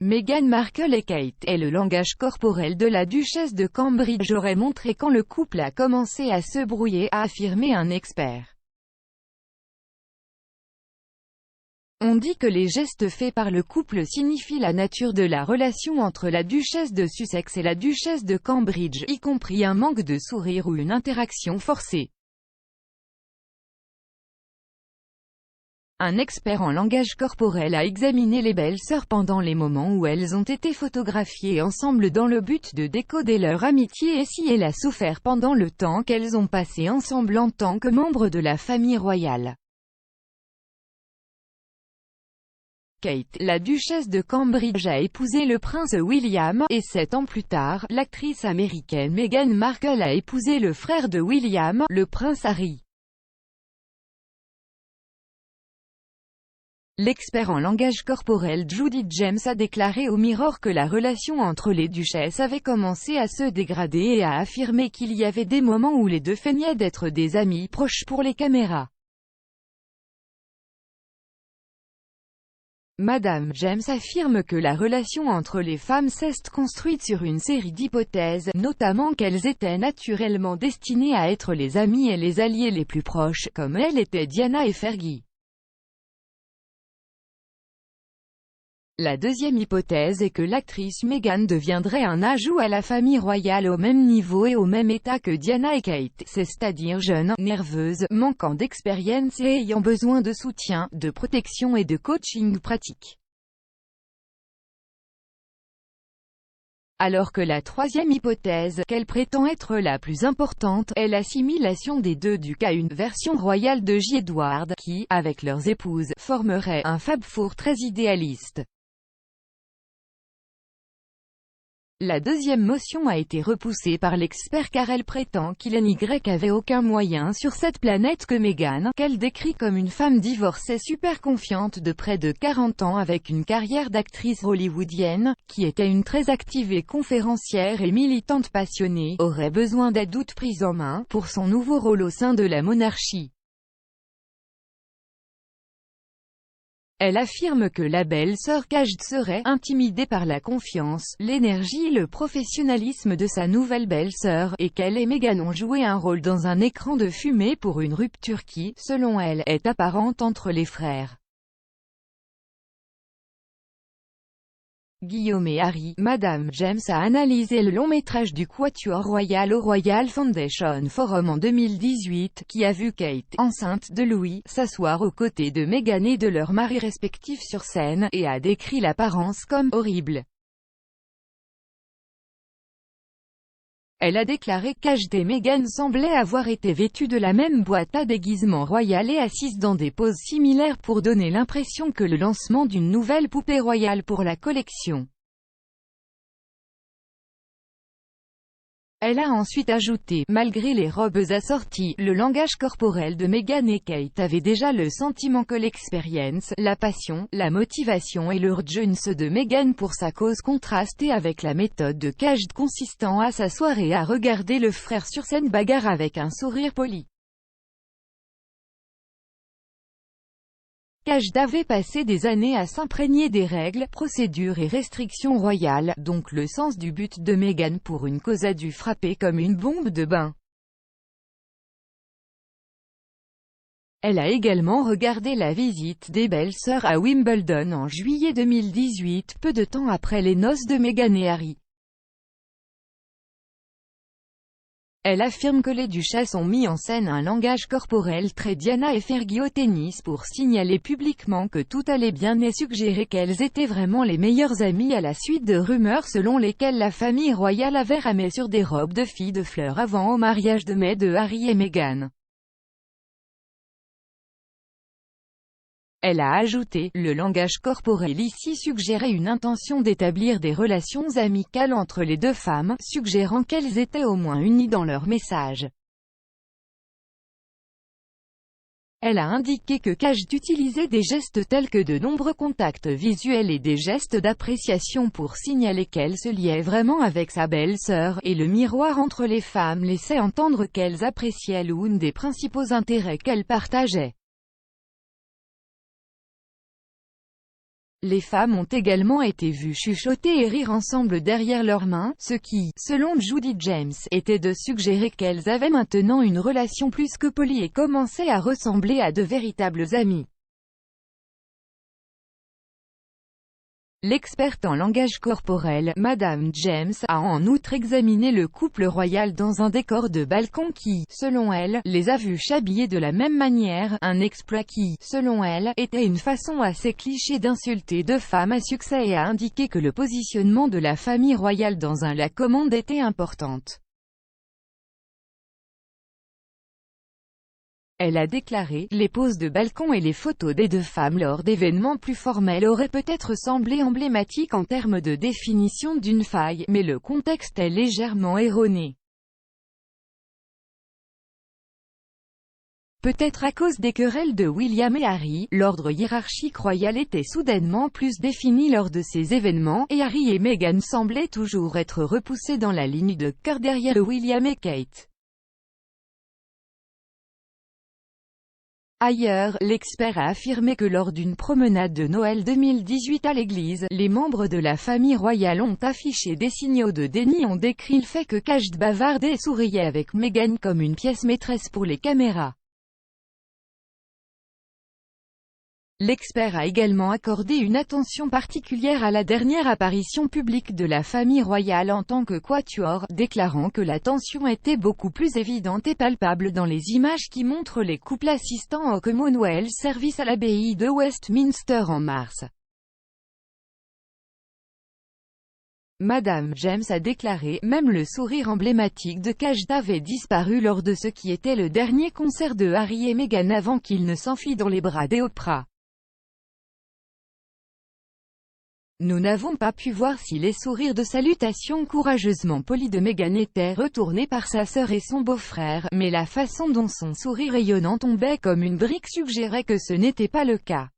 Meghan Markle et Kate, et le langage corporel de la duchesse de Cambridge aurait montré quand le couple a commencé à se brouiller, a affirmé un expert. On dit que les gestes faits par le couple signifient la nature de la relation entre la duchesse de Sussex et la duchesse de Cambridge, y compris un manque de sourire ou une interaction forcée. Un expert en langage corporel a examiné les belles-sœurs pendant les moments où elles ont été photographiées ensemble dans le but de décoder leur amitié et si elle a souffert pendant le temps qu'elles ont passé ensemble en tant que membres de la famille royale. Kate, la duchesse de Cambridge, a épousé le prince William, et 7 ans plus tard, l'actrice américaine Meghan Markle a épousé le frère de William, le prince Harry. L'expert en langage corporel Judi James a déclaré au Mirror que la relation entre les duchesses avait commencé à se dégrader et a affirmé qu'il y avait des moments où les deux feignaient d'être des amis proches pour les caméras. Madame James affirme que la relation entre les femmes s'est construite sur une série d'hypothèses, notamment qu'elles étaient naturellement destinées à être les amies et les alliés les plus proches, comme elles étaient Diana et Fergie. La deuxième hypothèse est que l'actrice Meghan deviendrait un ajout à la famille royale au même niveau et au même état que Diana et Kate, c'est-à-dire jeune, nerveuse, manquant d'expérience et ayant besoin de soutien, de protection et de coaching pratique. Alors que la troisième hypothèse, qu'elle prétend être la plus importante, est l'assimilation des deux ducs à une version royale de J-Edward, qui, avec leurs épouses, formerait un Fab Four très idéaliste. La deuxième motion a été repoussée par l'expert car elle prétend qu'il n'y avait aucun moyen sur cette planète que Meghan, qu'elle décrit comme une femme divorcée super confiante de près de 40 ans avec une carrière d'actrice hollywoodienne, qui était une très active et conférencière et militante passionnée, aurait besoin d'aide toute prise en main, pour son nouveau rôle au sein de la monarchie. Elle affirme que la belle-sœur Kate serait intimidée par la confiance, l'énergie et le professionnalisme de sa nouvelle belle-sœur, et qu'elle et Meghan ont joué un rôle dans un écran de fumée pour une rupture qui, selon elle, est apparente entre les frères. Guillaume et Harry, Madame James a analysé le long-métrage du Quatuor Royal au Royal Foundation Forum en 2018, qui a vu Kate, enceinte de Louis, s'asseoir aux côtés de Meghan et de leurs maris respectifs sur scène, et a décrit l'apparence comme « horrible ». Elle a déclaré qu'Kate et Meghan semblaient avoir été vêtues de la même boîte à déguisement royale et assises dans des poses similaires pour donner l'impression que le lancement d'une nouvelle poupée royale pour la collection. Elle a ensuite ajouté, malgré les robes assorties, le langage corporel de Meghan et Kate avait déjà le sentiment que l'expérience, la passion, la motivation et l'urgence de Meghan pour sa cause contrastaient avec la méthode de Kate consistant à s'asseoir et à regarder le frère sur scène bagarre avec un sourire poli. Kate avait passé des années à s'imprégner des règles, procédures et restrictions royales, donc le sens du but de Meghan pour une cause a dû frapper comme une bombe de bain. Elle a également regardé la visite des belles-sœurs à Wimbledon en juillet 2018, peu de temps après les noces de Meghan et Harry. Elle affirme que les duchesses ont mis en scène un langage corporel très Diana et Fergie au tennis pour signaler publiquement que tout allait bien et suggérer qu'elles étaient vraiment les meilleures amies à la suite de rumeurs selon lesquelles la famille royale avait ramé sur des robes de filles de fleurs avant au mariage de mai de Harry et Meghan. Elle a ajouté, le langage corporel ici suggérait une intention d'établir des relations amicales entre les deux femmes, suggérant qu'elles étaient au moins unies dans leur message. Elle a indiqué que Kate utilisait des gestes tels que de nombreux contacts visuels et des gestes d'appréciation pour signaler qu'elle se liait vraiment avec sa belle-sœur, et le miroir entre les femmes laissait entendre qu'elles appréciaient l'une des principaux intérêts qu'elles partageaient. Les femmes ont également été vues chuchoter et rire ensemble derrière leurs mains, ce qui, selon Judy James, était de suggérer qu'elles avaient maintenant une relation plus que polie et commençaient à ressembler à de véritables amies. L'experte en langage corporel, Madame James, a en outre examiné le couple royal dans un décor de balcon qui, selon elle, les a vus s'habiller de la même manière, un exploit qui, selon elle, était une façon assez cliché d'insulter deux femmes à succès et a indiqué que le positionnement de la famille royale dans un la commande était importante. Elle a déclaré, les poses de balcon et les photos des deux femmes lors d'événements plus formels auraient peut-être semblé emblématiques en termes de définition d'une faille, mais le contexte est légèrement erroné. Peut-être à cause des querelles de William et Harry, l'ordre hiérarchique royal était soudainement plus défini lors de ces événements, et Harry et Meghan semblaient toujours être repoussés dans la ligne de cœur derrière William et Kate. Ailleurs, l'expert a affirmé que lors d'une promenade de Noël 2018 à l'église, les membres de la famille royale ont affiché des signaux de déni, ont décrit le fait que Kate bavardait et souriait avec Meghan comme une pièce maîtresse pour les caméras. L'expert a également accordé une attention particulière à la dernière apparition publique de la famille royale en tant que quatuor, déclarant que la tension était beaucoup plus évidente et palpable dans les images qui montrent les couples assistant au Commonwealth Service à l'abbaye de Westminster en mars. Madame James a déclaré, même le sourire emblématique de Kate avait disparu lors de ce qui était le dernier concert de Harry et Meghan avant qu'ils ne s'enfuient dans les bras d'Oprah. Nous n'avons pas pu voir si les sourires de salutation courageusement polis de Meghan étaient retournés par sa sœur et son beau-frère, mais la façon dont son sourire rayonnant tombait comme une brique suggérait que ce n'était pas le cas.